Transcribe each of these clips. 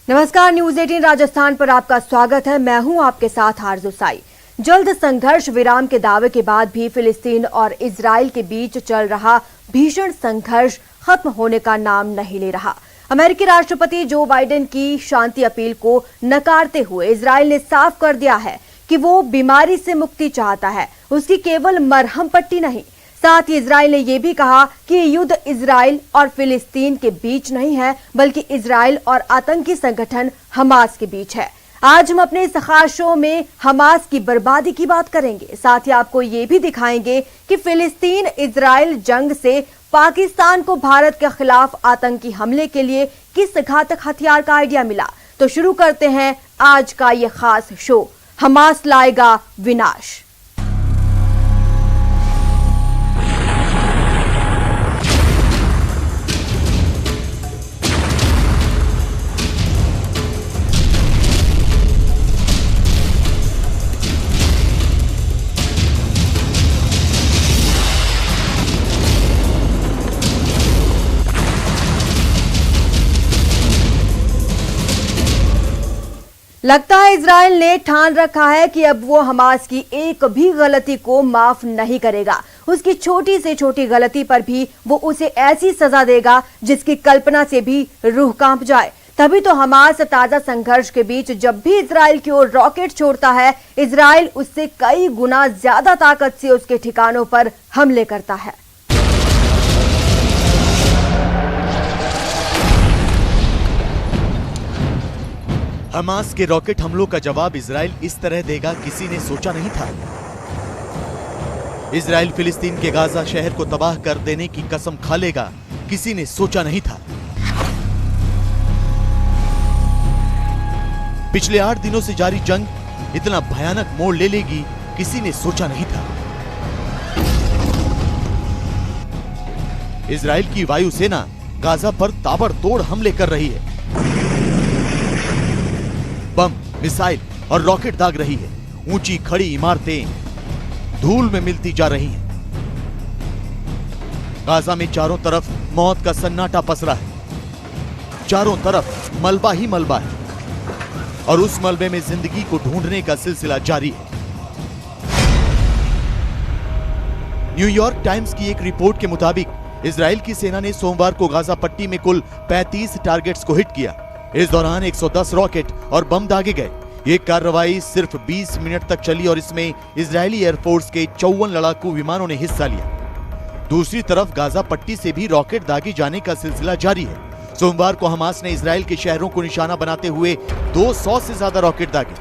नमस्कार, न्यूज 18 राजस्थान पर आपका स्वागत है। मैं हूं आपके साथ आरजू साई। जल्द संघर्ष विराम के दावे के बाद भी फिलिस्तीन और इजराइल के बीच चल रहा भीषण संघर्ष खत्म होने का नाम नहीं ले रहा। अमेरिकी राष्ट्रपति जो बाइडेन की शांति अपील को नकारते हुए इजराइल ने साफ कर दिया है कि वो बीमारी से मुक्ति चाहता है, उसकी केवल मरहम पट्टी नहीं। साथ ही इजराइल ने यह भी कहा कि ये युद्ध इजराइल और फिलिस्तीन के बीच नहीं है, बल्कि इजराइल और आतंकी संगठन हमास के बीच है। आज हम अपने इस खास शो में हमास की बर्बादी की बात करेंगे। साथ ही आपको ये भी दिखाएंगे कि फिलिस्तीन इजराइल जंग से पाकिस्तान को भारत के खिलाफ आतंकी हमले के लिए किस घातक हथियार का आइडिया मिला। तो शुरू करते हैं आज का ये खास शो, हमास लाएगा विनाश। लगता है इजराइल ने ठान रखा है कि अब वो हमास की एक भी गलती को माफ नहीं करेगा। उसकी छोटी से छोटी गलती पर भी वो उसे ऐसी सजा देगा जिसकी कल्पना से भी रूह कांप जाए। तभी तो हमास ताजा संघर्ष के बीच जब भी इजराइल की ओर रॉकेट छोड़ता है, इजराइल उससे कई गुना ज्यादा ताकत से उसके ठिकानों पर हमले करता है। हमास के रॉकेट हमलों का जवाब इजराइल इस तरह देगा, किसी ने सोचा नहीं था। इजराइल फिलिस्तीन के गाजा शहर को तबाह कर देने की कसम खा लेगा, किसी ने सोचा नहीं था। पिछले 8 दिनों से जारी जंग इतना भयानक मोड़ ले लेगी, किसी ने सोचा नहीं था। इजराइल की वायुसेना गाजा पर ताबड़तोड़ हमले कर रही है, बम, मिसाइल और रॉकेट दाग रही है। ऊंची खड़ी इमारतें धूल में मिलती जा रही हैं। गाजा में चारों तरफ मौत का सन्नाटा पसरा है। चारों तरफ मलबा ही मलबा है और उस मलबे में जिंदगी को ढूंढने का सिलसिला जारी है। न्यूयॉर्क टाइम्स की एक रिपोर्ट के मुताबिक इजराइल की सेना ने सोमवार को गाजा पट्टी में कुल 35 टारगेट्स को हिट किया। इस दौरान 110 रॉकेट और बम दागे गए। ये कार्रवाई सिर्फ 20 मिनट तक चली और इसमें इजरायली एयरफोर्स के 54 लड़ाकू विमानों ने हिस्सा लिया। दूसरी तरफ गाजा पट्टी से भी रॉकेट दागे जाने का सिलसिला जारी है। सोमवार को हमास ने इजराइल के शहरों को निशाना बनाते हुए 200 से ज्यादा रॉकेट दागे।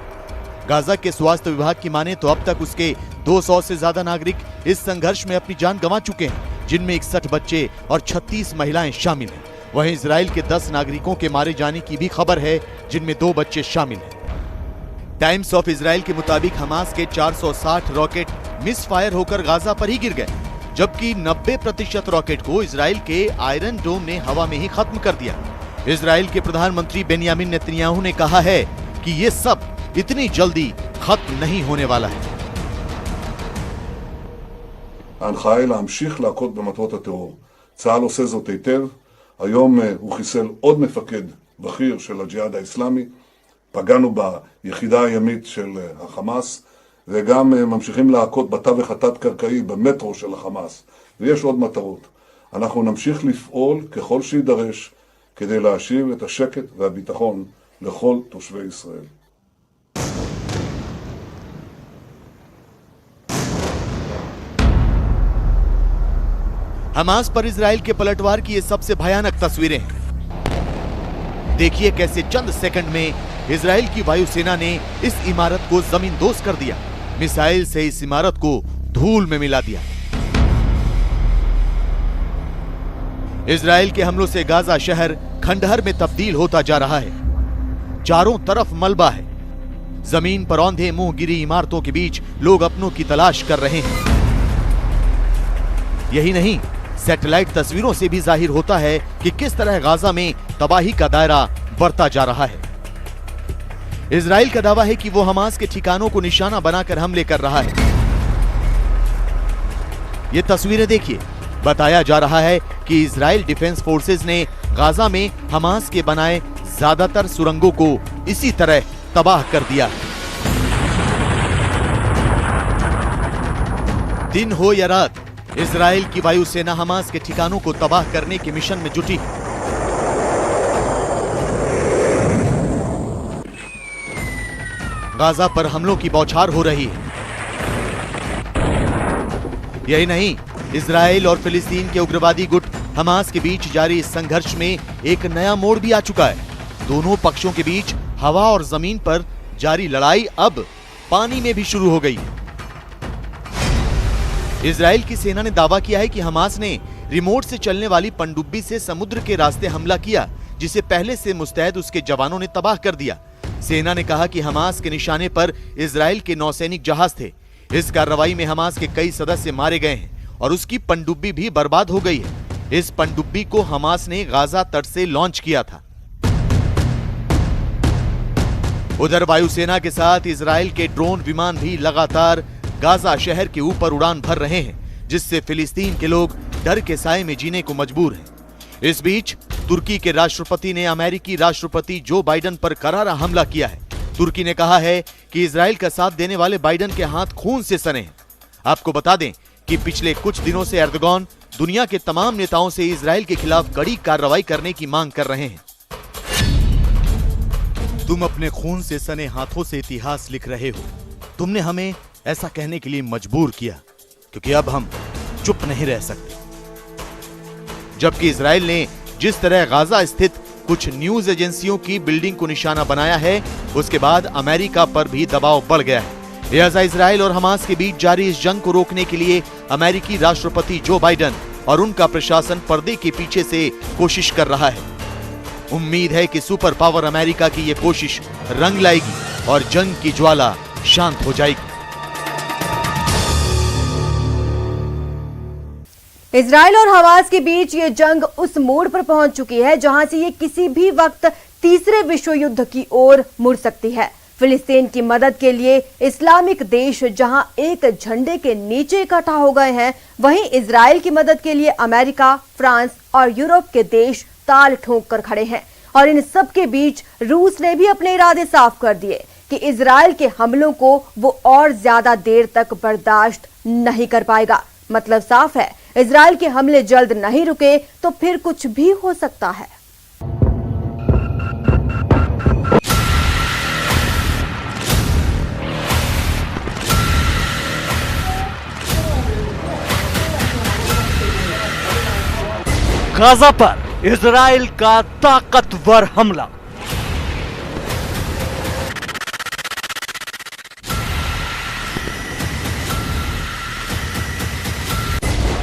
गाजा के स्वास्थ्य विभाग की माने तो अब तक उसके 200 से ज्यादा नागरिक इस संघर्ष में अपनी जान गंवा चुके हैं, जिनमें 61 बच्चे और 36 महिलाएं शामिल हैं। वहीं इजराइल के 10 नागरिकों के मारे जाने की भी खबर है, जिनमें 2 बच्चे शामिल हैं। टाइम्स ऑफ इजराइल के मुताबिक हमास के 460 रॉकेट मिस फायर होकर गाजा पर ही गिर गए, जबकि 90% रॉकेट को इजराइल के आयरन डोम ने हवा में ही खत्म कर दिया। इजराइल के प्रधानमंत्री बेंयामिन नेतन्याहू ने कहा है कि ये सब इतनी जल्दी खत्म नहीं होने वाला है। ההנחיה היא להמשיך להכות במטרות הטרור. צה"ל עושה זאת היטב. היום הוא חיסל עוד מפקד בכיר של הג'יהאד האסלאמי. פגענו ביחידה הימית של החמאס, וגם ממשיכים להכות בתווך התת-קרקעי במטרו של החמאס. ויש עוד מטרות. אנחנו נמשיך לפעול ככל שידרש כדי להשיב את השקט והביטחון לכל תושבי ישראל. हमास पर इजराइल के पलटवार की ये सबसे भयानक तस्वीरें हैं। देखिए कैसे चंद सेकंड में इजराइल की वायुसेना ने इस इमारत को जमींदोज कर दिया, मिसाइल से इस इमारत को धूल में मिला दिया। इजराइल के हमलों से गाजा शहर खंडहर में तब्दील होता जा रहा है। चारों तरफ मलबा है। जमीन पर औंधे मुंह गिरी इमारतों के बीच लोग अपनों की तलाश कर रहे हैं। यही नहीं, सैटेलाइट तस्वीरों से भी जाहिर होता है कि किस तरह गाजा में तबाही का दायरा बढ़ता जा रहा है। इजराइल का दावा है कि वो हमास के ठिकानों को निशाना बनाकर हमले कर रहा है। ये तस्वीरें देखिए, बताया जा रहा है कि इजराइल डिफेंस फोर्सेस ने गाजा में हमास के बनाए ज्यादातर सुरंगों को इसी तरह तबाह कर दिया। दिन हो या रात, इजराइल की वायुसेना हमास के ठिकानों को तबाह करने के मिशन में जुटी। गाजा पर हमलों की बौछार हो रही है। यही नहीं, इजराइल और फिलिस्तीन के उग्रवादी गुट हमास के बीच जारी इस संघर्ष में एक नया मोड़ भी आ चुका है। दोनों पक्षों के बीच हवा और जमीन पर जारी लड़ाई अब पानी में भी शुरू हो गई है। इजराइल की सेना ने दावा किया है कि हमास ने रिमोट से चलने वाली पनडुब्बी से समुद्र के रास्ते हमला किया, जिसे पहले से मुस्तैद उसके जवानों ने तबाह कर दिया। सेना ने कहा कि हमास के निशाने पर इजराइल के नौसैनिक जहाज थे। इस कार्रवाई में हमास के कई सदस्य मारे गए हैं और उसकी पनडुब्बी भी बर्बाद हो गई है। इस पनडुब्बी को हमास ने गाजा तट से लॉन्च किया था। उधर वायुसेना के साथ इजराइल के ड्रोन विमान भी लगातार गाजा शहर के ऊपर उड़ान भर रहे हैं, जिससे फिलिस्तीन के लोग डर के साए में जीने को मजबूर हैं। इस बीच तुर्की के राष्ट्रपति ने अमेरिकी राष्ट्रपति जो बाइडेन पर करारा हमला किया है। तुर्की ने कहा है कि इजराइल का साथ देने वाले बाइडेन के हाथ खून से सने हैं। आपको बता दें कि पिछले कुछ दिनों से एर्दोगान दुनिया के तमाम नेताओं से इजराइल के खिलाफ कड़ी कार्रवाई करने की मांग कर रहे हैं। तुम अपने खून से सने हाथों से इतिहास लिख रहे हो। तुमने हमें ऐसा कहने के लिए मजबूर किया, क्योंकि अब हम चुप नहीं रह सकते। जबकि इजराइल ने जिस तरह गाजा स्थित कुछ न्यूज एजेंसियों की बिल्डिंग को निशाना बनाया है, उसके बाद अमेरिका पर भी दबाव बढ़ गया है। लिहाजा इजराइल और हमास के बीच जारी इस जंग को रोकने के लिए अमेरिकी राष्ट्रपति जो बाइडेन और उनका प्रशासन पर्दे के पीछे से कोशिश कर रहा है। उम्मीद है कि सुपर पावर अमेरिका की यह कोशिश रंग लाएगी और जंग की ज्वाला शांत हो जाएगी। इजराइल और हमास के बीच ये जंग उस मोड़ पर पहुंच चुकी है जहां से ये किसी भी वक्त तीसरे विश्व युद्ध की ओर मुड़ सकती है। फिलिस्तीन की मदद के लिए इस्लामिक देश जहां एक झंडे के नीचे इकट्ठा हो गए हैं, वहीं इजराइल की मदद के लिए अमेरिका, फ्रांस और यूरोप के देश ताल ठोक कर खड़े हैं। और इन सब के बीच रूस ने भी अपने इरादे साफ कर दिए कि इजराइल के हमलों को वो और ज्यादा देर तक बर्दाश्त नहीं कर पाएगा। मतलब साफ है, इजराइल के हमले जल्द नहीं रुके तो फिर कुछ भी हो सकता है। गाजा पर इजराइल का ताकतवर हमला।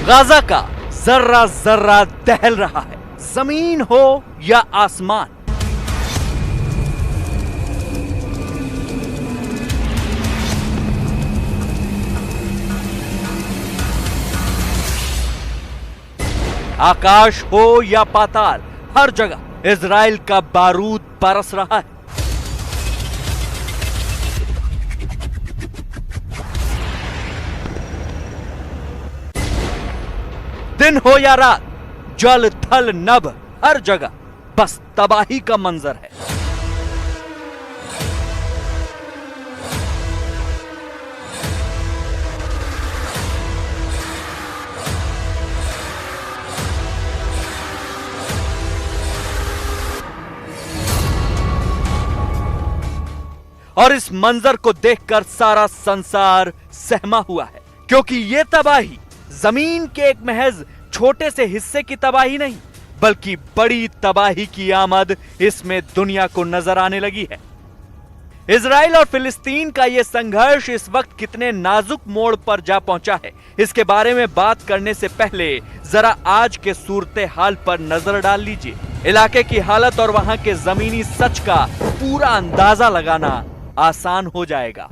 गाजा का जर्रा जर्रा दहल रहा है, जमीन हो या आसमान। आकाश हो या पाताल, हर जगह इजराइल का बारूद बरस रहा है। दिन हो या रात, जल थल नभ, हर जगह बस तबाही का मंजर है। और इस मंजर को देखकर सारा संसार सहमा हुआ है, क्योंकि ये तबाही जमीन के एक महज छोटे से हिस्से की तबाही नहीं, बल्कि बड़ी तबाही की आमद इसमें दुनिया को नजर आने लगी है। इजराइल और फिलिस्तीन का यह संघर्ष इस वक्त कितने नाजुक मोड़ पर जा पहुंचा है, इसके बारे में बात करने से पहले जरा आज के सूरते हाल पर नजर डाल लीजिए। इलाके की हालत और वहां के जमीनी सच का पूरा अंदाजा लगाना आसान हो जाएगा।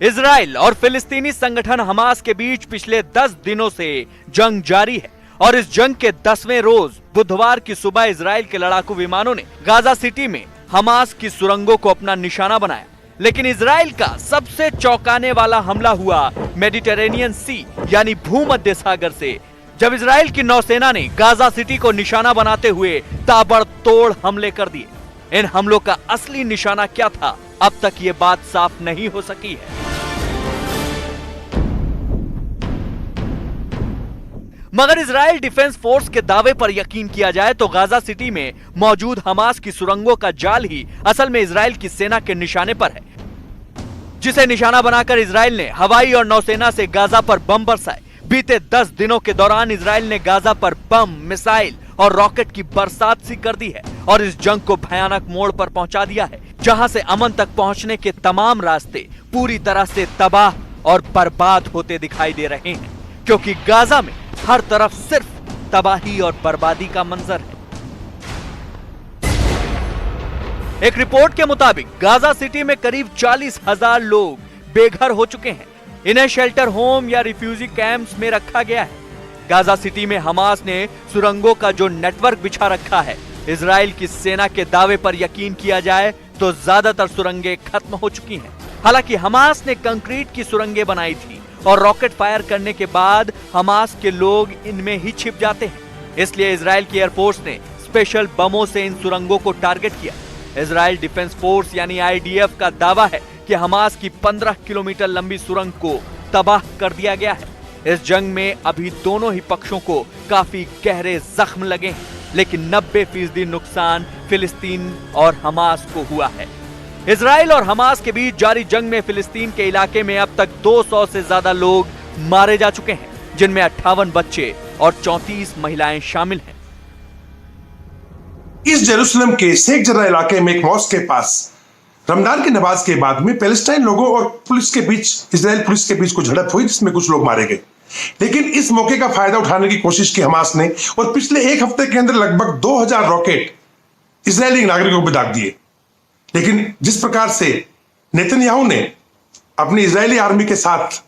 इजराइल और फिलिस्तीनी संगठन हमास के बीच पिछले 10 दिनों से जंग जारी है और इस जंग के 10वें रोज बुधवार की सुबह इजराइल के लड़ाकू विमानों ने गाजा सिटी में हमास की सुरंगों को अपना निशाना बनाया। लेकिन इजराइल का सबसे चौंकाने वाला हमला हुआ मेडिटेरेनियन सी यानी भूमध्य सागर से जब इजराइल की नौसेना ने गाजा सिटी को निशाना बनाते हुए ताबड़तोड़ हमले कर दिए। इन हमलों का असली निशाना क्या था, अब तक ये बात साफ नहीं हो सकी है। मगर इजराइल डिफेंस फोर्स के दावे पर यकीन किया जाए तो गाजा सिटी में मौजूद हमास की सुरंगों का जाल ही असल में इजराइल की सेना के निशाने पर है, जिसे निशाना बनाकर इजराइल ने हवाई और नौसेना से गाजा पर बम बरसाए। बीते 10 दिनों के दौरान इजराइल ने गाजा पर बम, मिसाइल और रॉकेट की बरसात सी कर दी है और इस जंग को भयानक मोड़ पर पहुंचा दिया है, जहां से अमन तक पहुंचने के तमाम रास्ते पूरी तरह से तबाह और बर्बाद होते दिखाई दे रहे हैं, क्योंकि गाजा में हर तरफ सिर्फ तबाही और बर्बादी का मंजर है। एक रिपोर्ट के मुताबिक गाजा सिटी में करीब 40,000 लोग बेघर हो चुके हैं। इन्हें शेल्टर होम या रिफ्यूजी कैंप्स में रखा गया है। गाजा सिटी में हमास ने सुरंगों का जो नेटवर्क बिछा रखा है, इजराइल की सेना के दावे पर यकीन किया जाए तो ज्यादातर सुरंगें खत्म हो चुकी हैं। हालांकि हमास ने कंक्रीट की सुरंगें बनाई थी और रॉकेट फायर करने के बाद हमास के लोग इनमें ही छिप जाते हैं, इसलिए इजराइल की एयरफोर्स ने स्पेशल बमों से इन सुरंगों को टारगेट किया। इजराइल डिफेंस फोर्स यानी IDF का दावा है कि हमास की 15 किलोमीटर लंबी सुरंग को तबाह कर दिया गया है। इस जंग में अभी दोनों ही पक्षों को काफी गहरे जख्म लगे हैं, लेकिन 90% नुकसान फिलिस्तीन और हमास को हुआ है। इजराइल और हमास के बीच जारी जंग में फिलिस्तीन के इलाके में अब तक 200 से ज्यादा लोग मारे जा चुके हैं, जिनमें 58 बच्चे और 34 महिलाएं शामिल हैं। इस जेरूसलम के शेख जर्रा इलाके में एक मॉस्क के पास रमजान की नमाज के बाद में पैलेस्टाइन लोगों और पुलिस के बीच, इजराइल पुलिस के बीच कुछ झड़प हुई, जिसमें कुछ लोग मारे गए। लेकिन इस मौके का फायदा उठाने की कोशिश की हमास ने और पिछले एक हफ्ते के अंदर लगभग 2000 रॉकेट इजरायली नागरिकों पर दाग दिए। लेकिन जिस प्रकार से नेतन्याहू ने अपनी इजरायली आर्मी के साथ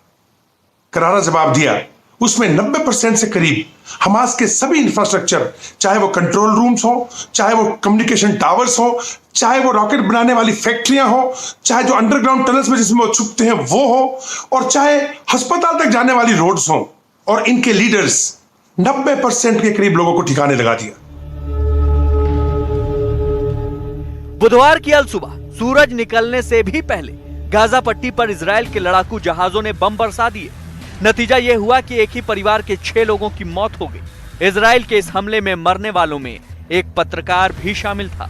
करारा जवाब दिया, उसमें 90% से करीब हमास के सभी इंफ्रास्ट्रक्चर, चाहे वो कंट्रोल रूम्स हो, चाहे वो कम्युनिकेशन टावर्स हो, चाहे वो रॉकेट बनाने वाली फैक्ट्रियां हो, चाहे जो अंडरग्राउंड टनल्स में जिसमें वो छुपते हैं वो हो, और चाहे अस्पताल तक जाने वाली रोड्स हो, और इनके लीडर्स 90% के करीब लोगों को ठिकाने लगा दिया। बुधवार की अलसुबह सूरज निकलने से भी पहले गाजा पट्टी पर इजराइल के लड़ाकू जहाजों ने बम बरसा दिए। नतीजा यह हुआ कि एक ही परिवार के 6 लोगों की मौत हो गई। इजराइल के इस हमले में मरने वालों में एक पत्रकार भी शामिल था।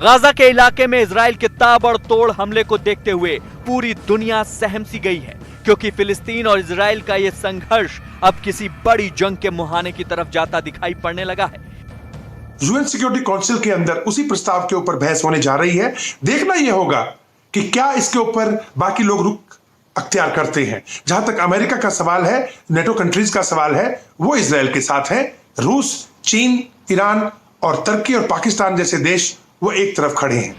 गाजा के इलाके में इजराइल के ताबड़तोड़ हमले को देखते हुए पूरी दुनिया सहम सी गई है, क्योंकि फिलिस्तीन और इजराइल का यह संघर्ष अब किसी बड़ी जंग के मुहाने की तरफ जाता दिखाई पड़ने लगा है। यूएन सिक्योरिटी काउंसिल के अंदर उसी प्रस्ताव के ऊपर बहस होने जा रही है। देखना यह होगा कि क्या इसके ऊपर बाकी लोग रुख अख्तियार करते हैं। जहां तक अमेरिका का सवाल है, नेटो कंट्रीज का सवाल है, वो इजराइल के साथ है। रूस, चीन, ईरान और तुर्की और पाकिस्तान जैसे देश वो एक तरफ खड़े हैं।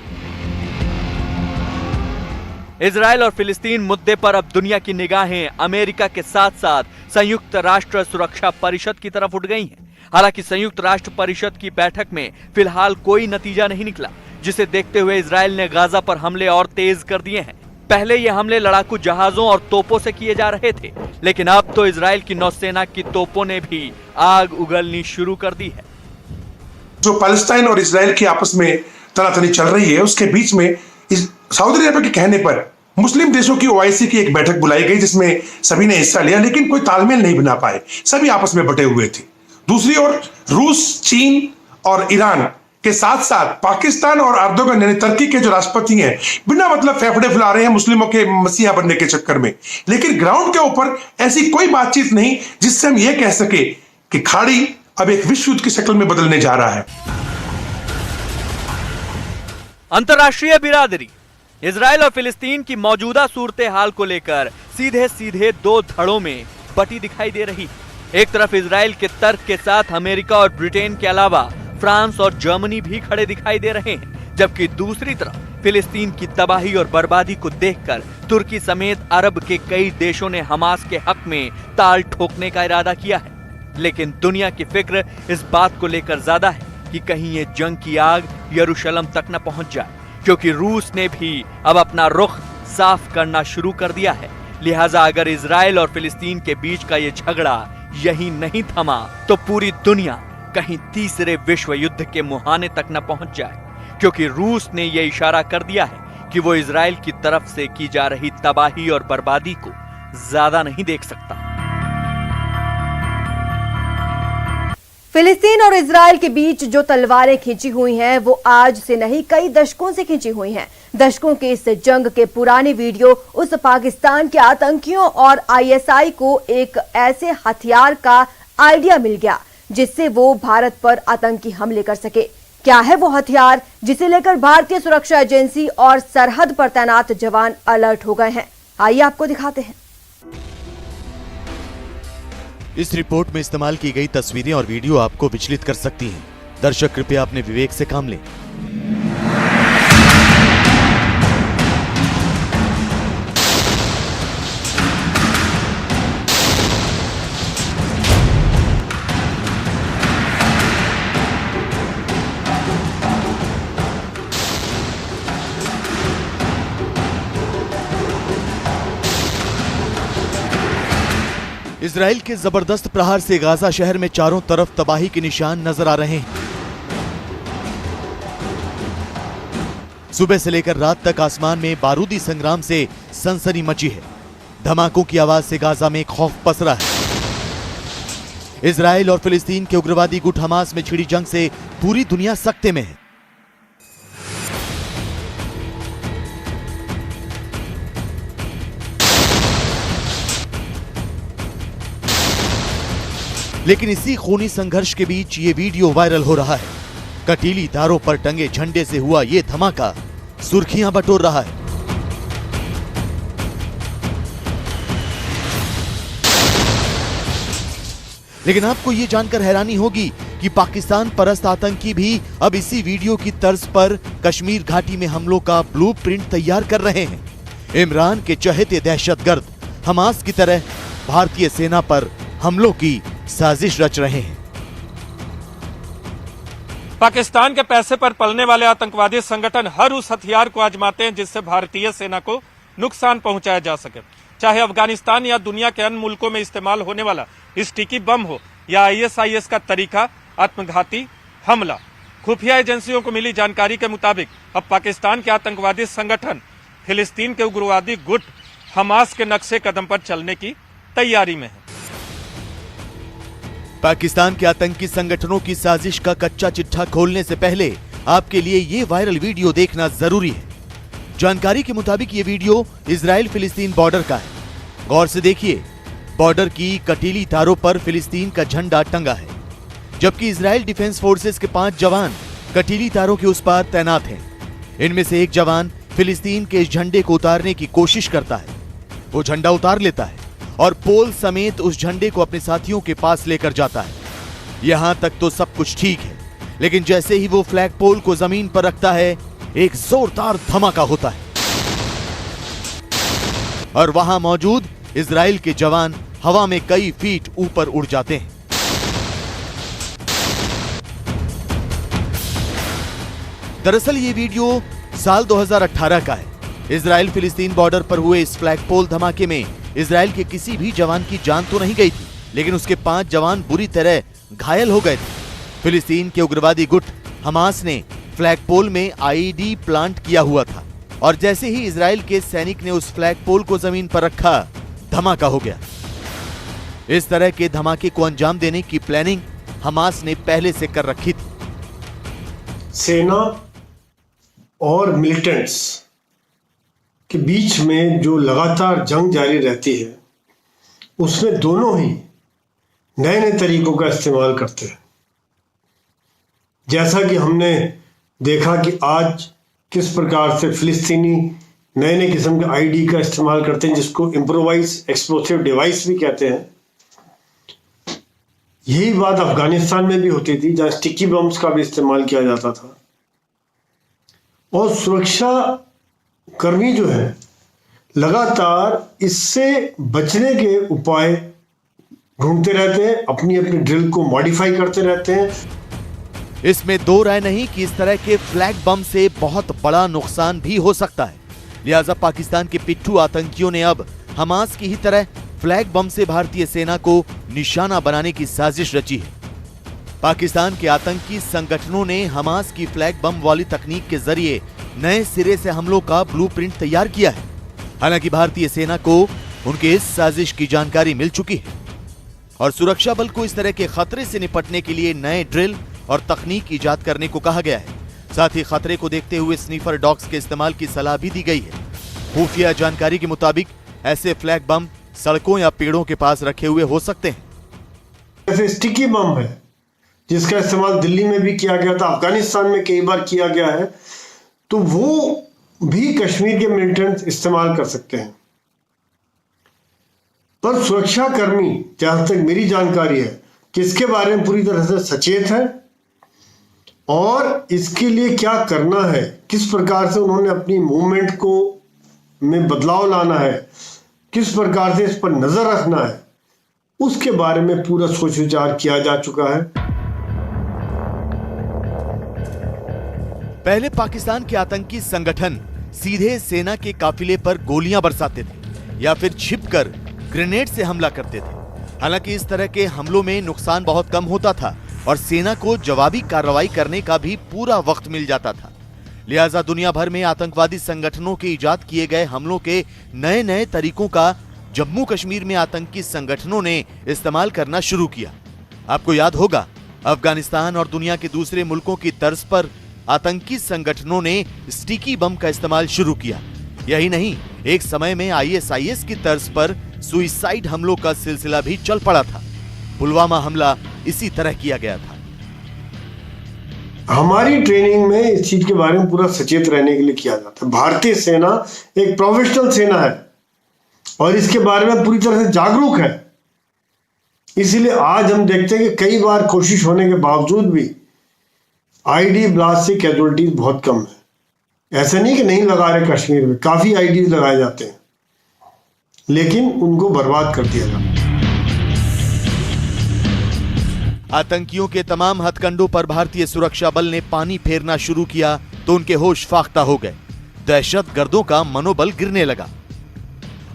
इजराइल और फिलिस्तीन मुद्दे पर अब दुनिया की निगाहें अमेरिका के साथ साथ संयुक्त राष्ट्र सुरक्षा परिषद की तरफ उठ गई हैं। हालांकि संयुक्त राष्ट्र परिषद की बैठक में फिलहाल कोई नतीजा नहीं निकला, जिसे देखते हुए इजराइल ने गाजा पर हमले और तेज कर दिए हैं। पहले ये हमले लड़ाकू जहाजों और तोपों से किए जा रहे थे, लेकिन अब तो इजराइल की नौसेना की तोपों ने भी आग उगलनी शुरू कर दी है। जो पैलेस्टाइन और इजराइल की आपस में तनातनी चल रही है, उसके बीच में सऊदी अरब के कहने पर मुस्लिम देशों की OIC की एक बैठक बुलाई गई, जिसमें सभी ने हिस्सा लिया, लेकिन कोई तालमेल नहीं बना पाए, सभी आपस में बटे हुए थे। दूसरी ओर रूस, चीन और ईरान के साथ साथ पाकिस्तान और अर्दोगन यानी तुर्की के जो राष्ट्रपति हैं, बिना मतलब फेफड़े फुला रहे हैं मुस्लिमों के मसीहा बनने के चक्कर में। लेकिन ग्राउंड के ऊपर ऐसी कोई बातचीत नहीं जिससे हम ये कह सके कि खाड़ी अब एक विश्व युद्ध की शक्ल में बदलने जा रहा है। अंतर्राष्ट्रीय बिरादरी इजराइल और फिलिस्तीन की मौजूदा सूरत हाल को लेकर सीधे सीधे दो धड़ों में बटी दिखाई दे रही है। एक तरफ इजराइल के तर्क के साथ अमेरिका और ब्रिटेन के अलावा फ्रांस और जर्मनी भी खड़े दिखाई दे रहे हैं, जबकि दूसरी तरफ फिलिस्तीन की तबाही और बर्बादी को देखकर तुर्की समेत अरब के कई देशों ने हमास के हक में ताल ठोकने का इरादा किया है। लेकिन दुनिया की फिक्र इस बात को लेकर ज्यादा है कि कहीं ये जंग की आग यरूशलेम तक न पहुंच जाए, क्योंकि रूस ने भी अब अपना रुख साफ करना शुरू कर दिया है। लिहाजा अगर इजराइल और फिलिस्तीन के बीच का ये झगड़ा यही नहीं थमा तो पूरी दुनिया कहीं तीसरे विश्व युद्ध के मुहाने तक न पहुंच जाए, क्योंकि रूस ने यह इशारा कर दिया है कि वो इजराइल की तरफ से की जा रही तबाही और बर्बादी को ज्यादा नहीं देख सकता। फिलिस्तीन और इजराइल के बीच जो तलवारें खींची हुई हैं वो आज से नहीं कई दशकों से खींची हुई हैं। दशकों के इस जंग के पुराने वीडियो उस पाकिस्तान के आतंकियों और आईएसआई को एक ऐसे हथियार का आइडिया मिल गया जिससे वो भारत पर आतंकी हमले कर सके। क्या है वो हथियार जिसे लेकर भारतीय सुरक्षा एजेंसी और सरहद पर तैनात जवान अलर्ट हो गए हैं? आइए आपको दिखाते हैं। इस रिपोर्ट में इस्तेमाल की गई तस्वीरें और वीडियो आपको विचलित कर सकती हैं। दर्शक कृपया अपने विवेक से काम लें। इजराइल के जबरदस्त प्रहार से गाजा शहर में चारों तरफ तबाही के निशान नजर आ रहे हैं। सुबह से लेकर रात तक आसमान में बारूदी संग्राम से सनसनी मची है। धमाकों की आवाज से गाजा में खौफ पसरा है। इजराइल और फिलिस्तीन के उग्रवादी गुट हमास में छिड़ी जंग से पूरी दुनिया सख्ते में है। लेकिन इसी खूनी संघर्ष के बीच ये वीडियो वायरल हो रहा है। कटीली तारों पर टंगे झंडे से हुआ ये धमाका सुर्खियां बटोर रहा है। लेकिन आपको ये जानकर हैरानी होगी कि पाकिस्तान परस्त आतंकी भी अब इसी वीडियो की तर्ज पर कश्मीर घाटी में हमलों का ब्लूप्रिंट तैयार कर रहे हैं। इमरान के चहेते दहशतगर्द हमास की तरह भारतीय सेना पर हमलों की साजिश रच रहे हैं। पाकिस्तान के पैसे पर पलने वाले आतंकवादी संगठन हर उस हथियार को आजमाते हैं जिससे भारतीय सेना को नुकसान पहुंचाया जा सके, चाहे अफगानिस्तान या दुनिया के अन्य मुल्कों में इस्तेमाल होने वाला स्टिकी बम हो या आईएसआईएस का तरीका आत्मघाती हमला। खुफिया एजेंसियों को मिली जानकारी के मुताबिक अब पाकिस्तान के आतंकवादी संगठन फिलिस्तीन के उग्रवादी गुट हमास के नक्शे कदम पर चलने की तैयारी में है। पाकिस्तान के आतंकी संगठनों की साजिश का कच्चा चिट्ठा खोलने से पहले आपके लिए ये वायरल वीडियो देखना जरूरी है। जानकारी के मुताबिक ये वीडियो इजराइल फिलिस्तीन बॉर्डर का है। गौर से देखिए, बॉर्डर की कटीली तारों पर फिलिस्तीन का झंडा टंगा है, जबकि इजराइल डिफेंस फोर्सेस के 5 जवान कटीली तारों के उस पार तैनात हैं। इनमें से एक जवान फिलिस्तीन के इस झंडे को उतारने की कोशिश करता है। वो झंडा उतार लेता है और पोल समेत उस झंडे को अपने साथियों के पास लेकर जाता है। यहां तक तो सब कुछ ठीक है, लेकिन जैसे ही वो फ्लैग पोल को जमीन पर रखता है, एक जोरदार धमाका होता है और वहां मौजूद इजराइल के जवान हवा में कई फीट ऊपर उड़ जाते हैं। दरअसल ये वीडियो साल 2018 का है। इजराइल फिलिस्तीन बॉर्डर पर हुए इस फ्लैग पोल धमाके में इजराइल के किसी भी जवान की जान तो नहीं गई थी, लेकिन उसके 5 जवान बुरी तरह घायल हो गए थे। फिलिस्तीन के उग्रवादी गुट हमास ने फ्लैग पोल में आईईडी प्लांट किया हुआ था और जैसे ही इजराइल के सैनिक ने उस फ्लैग पोल को जमीन पर रखा, धमाका हो गया। इस तरह के धमाके को अंजाम देने की प्लानिंग हमास ने पहले से कर रखी थी। सेना और मिलिटेंट्स के बीच में जो लगातार जंग जारी रहती है, उसमें दोनों ही नए नए तरीकों का इस्तेमाल करते हैं। जैसा कि हमने देखा कि आज किस प्रकार से फिलिस्तीनी नए नए किस्म के आईडी का इस्तेमाल करते हैं, जिसको इम्प्रोवाइज एक्सप्लोसिव डिवाइस भी कहते हैं। यही बात अफगानिस्तान में भी होती थी, जहां स्टिकी बम्स का भी इस्तेमाल किया जाता था। और सुरक्षा कर्मी जो है लगातार इससे बचने के उपाय ढूंढते रहते हैं, अपनी अपनी ड्रिल को मॉडिफाई करते रहते हैं। इसमें दो राय नहीं कि इस तरह के फ्लैग बम से बहुत बड़ा नुकसान भी हो सकता है। लिहाजा पाकिस्तान के पिट्ठू आतंकियों ने अब हमास की ही तरह फ्लैग बम से भारतीय सेना को निशाना बनाने की साजिश रची है। पाकिस्तान के आतंकी संगठनों ने हमास की फ्लैग बम वाली तकनीक के जरिए नए सिरे से हमलों का ब्लूप्रिंट तैयार किया है। हालांकि भारतीय सेना को उनके इस साजिश की जानकारी मिल चुकी है और सुरक्षा बल को इस तरह के खतरे से निपटने के लिए नए ड्रिल और तकनीक ईजाद करने को कहा गया है। साथ ही खतरे को देखते हुए स्नीफर डॉग्स के इस्तेमाल की सलाह भी दी गई है। खुफिया जानकारी के मुताबिक ऐसे फ्लैग बम सड़कों या पेड़ों के पास रखे हुए हो सकते हैं। ऐसे स्टिकी बम है जिसका इस्तेमाल दिल्ली में भी किया गया था, अफगानिस्तान में कई बार किया गया है, तो वो भी कश्मीर के मिलिटेंट्स इस्तेमाल कर सकते हैं। पर सुरक्षा कर्मी, जहां तक मेरी जानकारी है, कि इसके बारे में पूरी तरह से सचेत है और इसके लिए क्या करना है, किस प्रकार से उन्होंने अपनी मूवमेंट को में बदलाव लाना है, किस प्रकार से इस पर नजर रखना है, उसके बारे में पूरा सोच विचार किया जा चुका है। पहले पाकिस्तान के आतंकी संगठन सीधे सेना के काफिले पर गोलियां बरसाते थे या फिर छिपकर ग्रेनेड से हमला करते थे। हालांकि इस तरह के हमलों में नुकसान बहुत कम होता था और सेना को जवाबी कार्रवाई करने का भी पूरा वक्त मिल जाता था। लिहाजा दुनिया भर में आतंकवादी संगठनों के इजाद किए गए हमलों के नए नए तरीकों का जम्मू कश्मीर में आतंकी संगठनों ने इस्तेमाल करना शुरू किया। आपको याद होगा, अफगानिस्तान और दुनिया के दूसरे मुल्कों की तर्ज पर आतंकी संगठनों ने स्टिकी बम का इस्तेमाल शुरू किया। यही नहीं, एक समय में ISIS की तर्ज पर सुइसाइड हमलों का सिलसिला भी चल पड़ा था। पुलवामा हमला इसी तरह किया गया था। हमारी ट्रेनिंग में इस चीज के बारे में पूरा सचेत रहने के लिए किया जाता है। भारतीय सेना एक प्रोफेशनल सेना है और इसके बारे में पूरी तरह से जागरूक है। इसीलिए आज हम देखते हैं कि कई बार कोशिश होने के बावजूद भी आईडी ब्लास्ट से कैजुअलिटीज बहुत कम है। ऐसा नहीं कि नहीं लगा रहे, कश्मीर में काफी आईडीज लगाए जाते हैं लेकिन उनको बर्बाद कर दिया जाता है। आतंकियों के तमाम हथकंडों पर भारतीय सुरक्षा बल ने पानी फेरना शुरू किया तो उनके होश फाख्ता हो गए। दहशतगर्दों का मनोबल गिरने लगा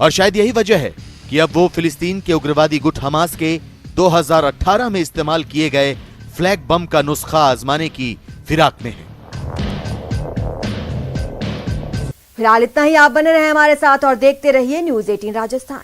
और शायद यही वजह है कि अब वो फिलिस्तीन के उग्रवादी गुट हमास के 2018 में इस्तेमाल किए गए फ्लैग बम का नुस्खा आजमाने की फिराक में है। फिलहाल इतना ही। आप बने रहे हमारे साथ और देखते रहिए News 18 राजस्थान।